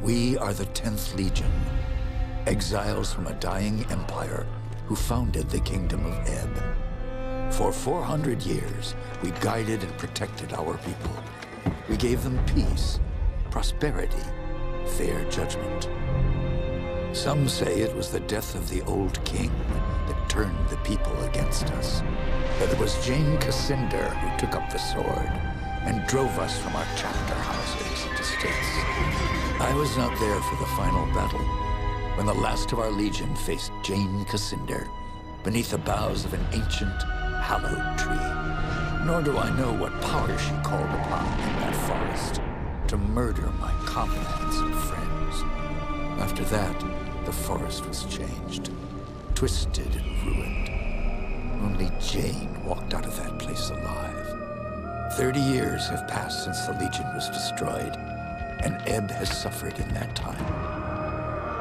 We are the 10th Legion, exiles from a dying empire who founded the Kingdom of Ebb. For 400 years, we guided and protected our people. We gave them peace, prosperity, fair judgment. Some say it was the death of the old king that turned the people against us. But it was Jane Cascinder who took up the sword and drove us from our chapter houses and estates. I was not there for the final battle, when the last of our legion faced Jane Cascinder beneath the boughs of an ancient, hallowed tree. Nor do I know what power she called upon in that forest to murder my comrades and friends. After that, the forest was changed, twisted and ruined. Only Jane walked out of that place alive. 30 years have passed since the Legion was destroyed, and Ebb has suffered in that time.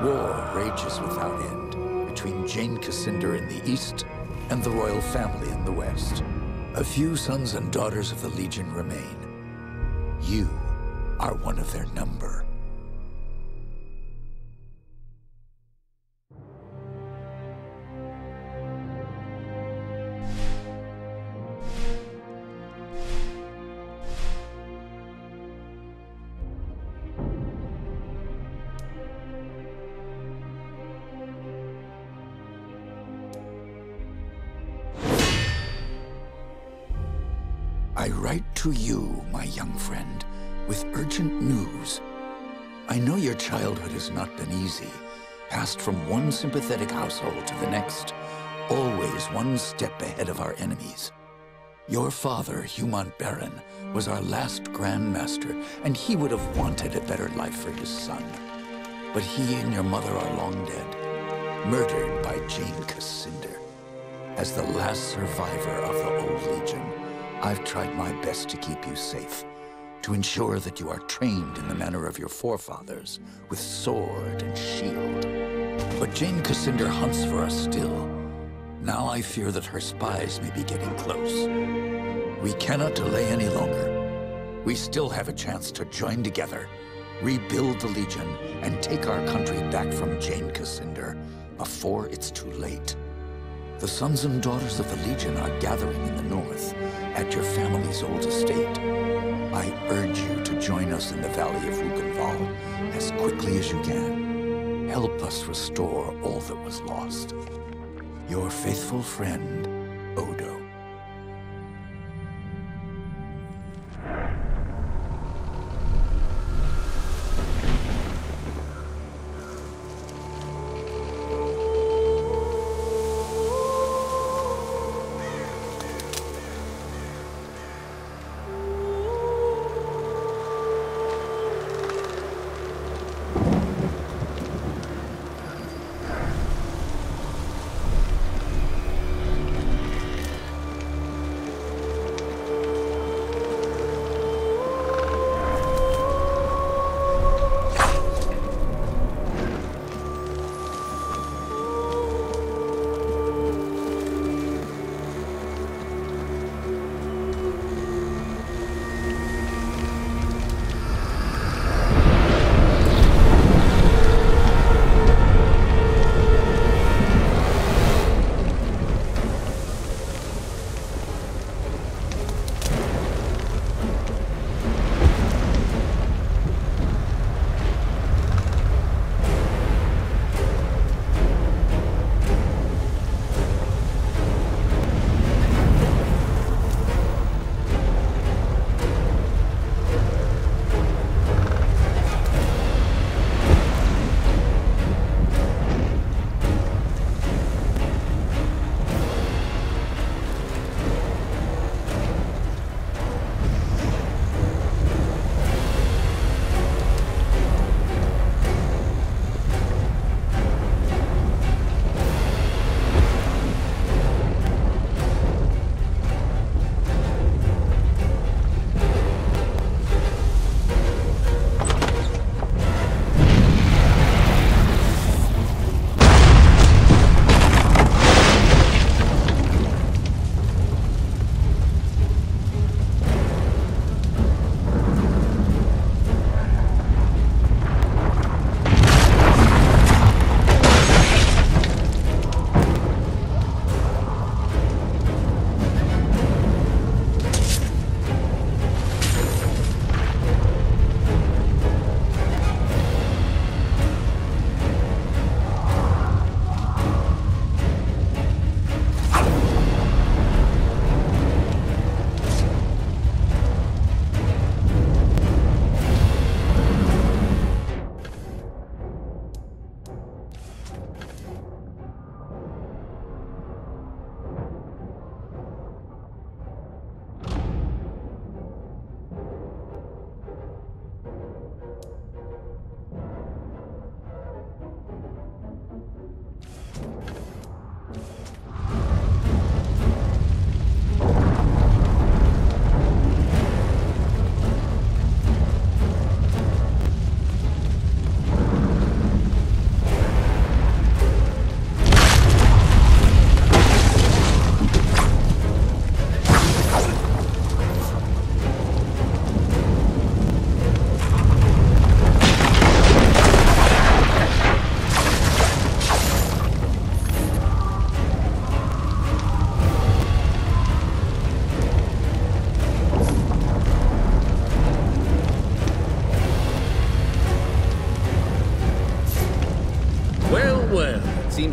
War rages without end between Jane Cascinder in the east and the royal family in the west. A few sons and daughters of the Legion remain. You are one of their number. I write to you, my young friend, with urgent news. I know your childhood has not been easy, passed from one sympathetic household to the next, always one step ahead of our enemies. Your father, Humont Baron, was our last Grand Master, and he would have wanted a better life for his son. But he and your mother are long dead, murdered by Jane Cascinder. As the last survivor of the old Legion, I've tried my best to keep you safe, to ensure that you are trained in the manner of your forefathers, with sword and shield. But Jane Cascinder hunts for us still. Now I fear that her spies may be getting close. We cannot delay any longer. We still have a chance to join together, rebuild the Legion, and take our country back from Jane Cascinder before it's too late. The sons and daughters of the Legion are gathering in the north, at your family's old estate. I urge you to join us in the Valley of Rukenval as quickly as you can. Help us restore all that was lost. Your faithful friend, Odo.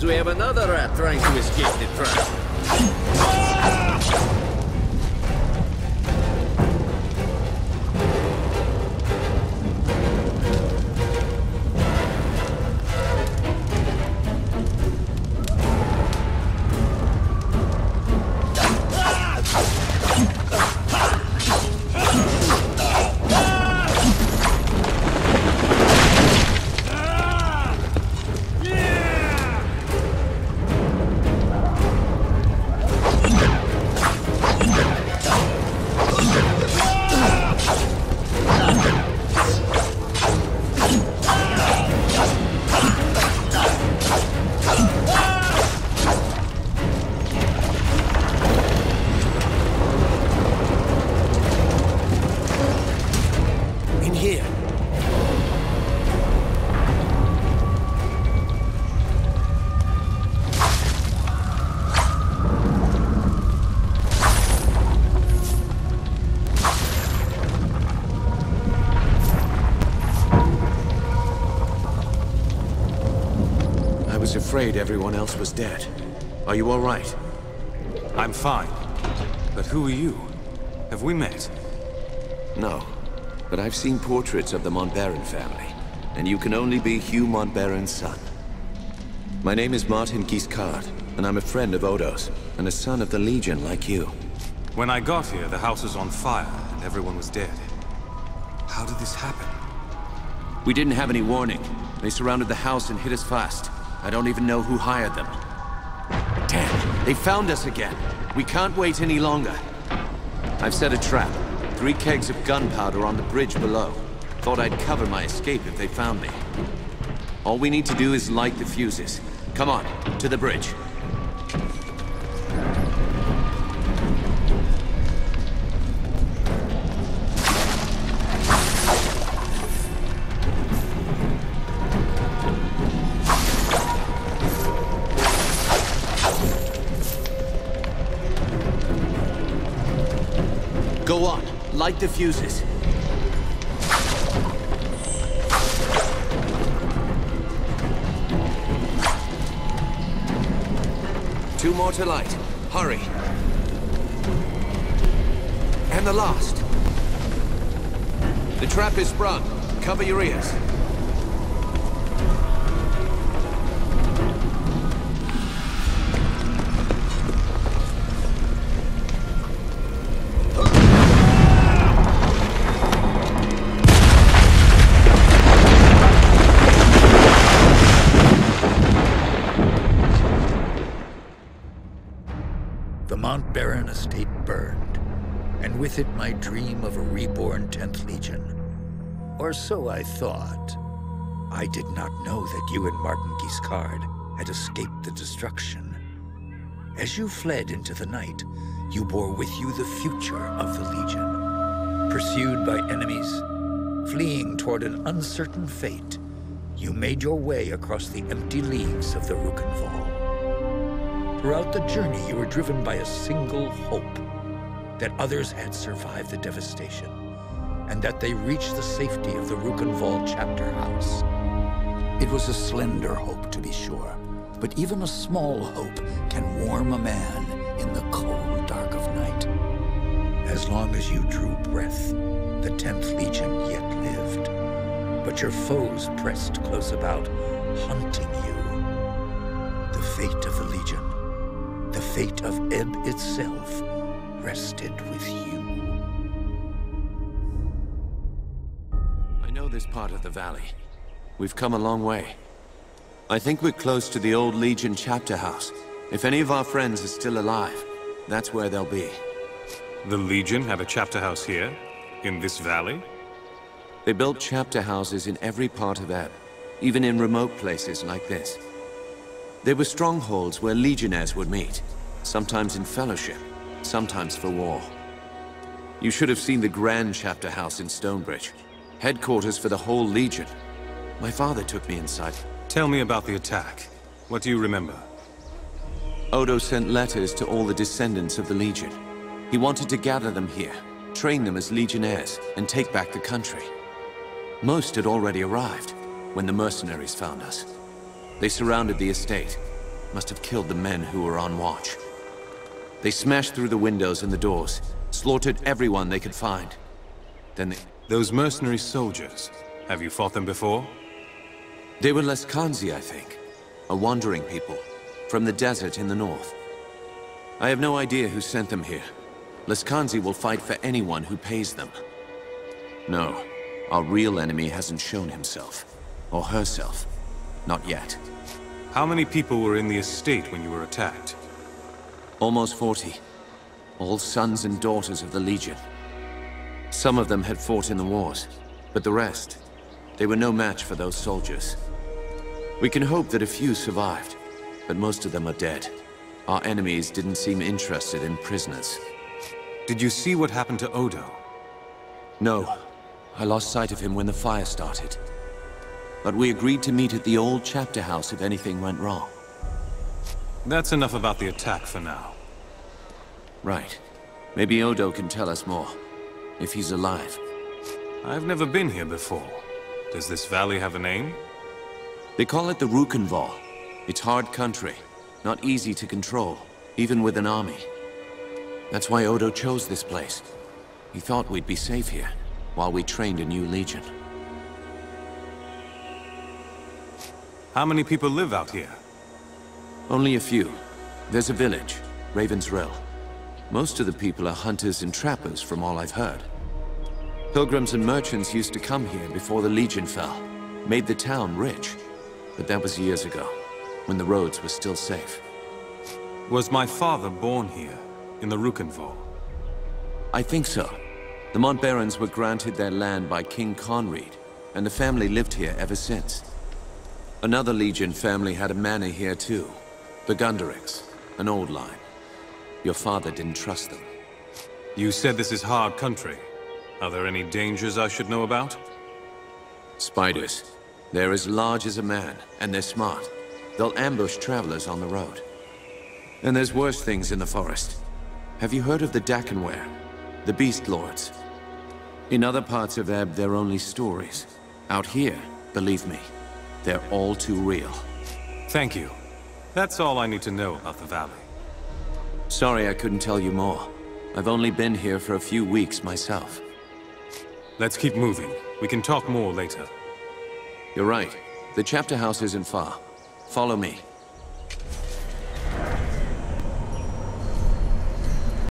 Seems we have another rat trying to escape the trap. I was afraid everyone else was dead. Are you all right? I'm fine. But who are you? Have we met? No. But I've seen portraits of the Montbaron family. And you can only be Hugh Montbaron's son. My name is Martin Guiscard, and I'm a friend of Odo's, and a son of the Legion like you. When I got here, the house was on fire, and everyone was dead. How did this happen? We didn't have any warning. They surrounded the house and hit us fast. I don't even know who hired them. Damn, they found us again. We can't wait any longer. I've set a trap. 3 kegs of gunpowder on the bridge below. Thought I'd cover my escape if they found me. All we need to do is light the fuses. Come on, to the bridge. Go on, light the fuses. Two more to light. Hurry. And the last. The trap is sprung. Cover your ears. The Montbaron estate burned, and with it my dream of a reborn 10th Legion. Or so I thought. I did not know that you and Martin Guiscard had escaped the destruction. As you fled into the night, you bore with you the future of the Legion. Pursued by enemies, fleeing toward an uncertain fate, you made your way across the empty leagues of the Rukenval. Throughout the journey, you were driven by a single hope, that others had survived the devastation, and that they reached the safety of the Rukenval chapter house. It was a slender hope, to be sure, but even a small hope can warm a man in the cold dark of night. As long as you drew breath, the 10th Legion yet lived, but your foes pressed close about, hunting you. The fate of the Legion, the fate of Ebb itself, rested with you. I know this part of the valley. We've come a long way. I think we're close to the old Legion chapter house. If any of our friends are still alive, that's where they'll be. The Legion have a chapter house here? In this valley? They built chapter houses in every part of Ebb, even in remote places like this. They were strongholds where legionnaires would meet, sometimes in fellowship, sometimes for war. You should have seen the grand chapter house in Stonebridge, headquarters for the whole Legion. My father took me inside. Tell me about the attack. What do you remember? Odo sent letters to all the descendants of the Legion. He wanted to gather them here, train them as legionnaires, and take back the country. Most had already arrived when the mercenaries found us. They surrounded the estate, must have killed the men who were on watch. They smashed through the windows and the doors, slaughtered everyone they could find. Then they... Those mercenary soldiers, have you fought them before? They were Leskanzi, I think. A wandering people, from the desert in the north. I have no idea who sent them here. Leskanzi will fight for anyone who pays them. No, our real enemy hasn't shown himself. Or herself. Not yet. How many people were in the estate when you were attacked? Almost 40. All sons and daughters of the Legion. Some of them had fought in the wars, but the rest, they were no match for those soldiers. We can hope that a few survived, but most of them are dead. Our enemies didn't seem interested in prisoners. Did you see what happened to Odo? No. I lost sight of him when the fire started. But we agreed to meet at the old chapter house if anything went wrong. That's enough about the attack for now. Right. Maybe Odo can tell us more. If he's alive. I've never been here before. Does this valley have a name? They call it the Rukenval. It's hard country. Not easy to control, even with an army. That's why Odo chose this place. He thought we'd be safe here, while we trained a new legion. How many people live out here? Only a few. There's a village, Raven's Rill. Most of the people are hunters and trappers, from all I've heard. Pilgrims and merchants used to come here before the Legion fell. Made the town rich. But that was years ago, when the roads were still safe. Was my father born here, in the Rukenval? I think so. The Montbarons were granted their land by King Conread, and the family lived here ever since. Another Legion family had a manor here too. The Gunderics, an old line. Your father didn't trust them. You said this is hard country. Are there any dangers I should know about? Spiders. They're as large as a man, and they're smart. They'll ambush travelers on the road. And there's worse things in the forest. Have you heard of the Dakenware? The Beast Lords? In other parts of Ebb, they're only stories. Out here, believe me, they're all too real. Thank you. That's all I need to know about the valley. Sorry I couldn't tell you more. I've only been here for a few weeks myself. Let's keep moving. We can talk more later. You're right. The chapter house isn't far. Follow me.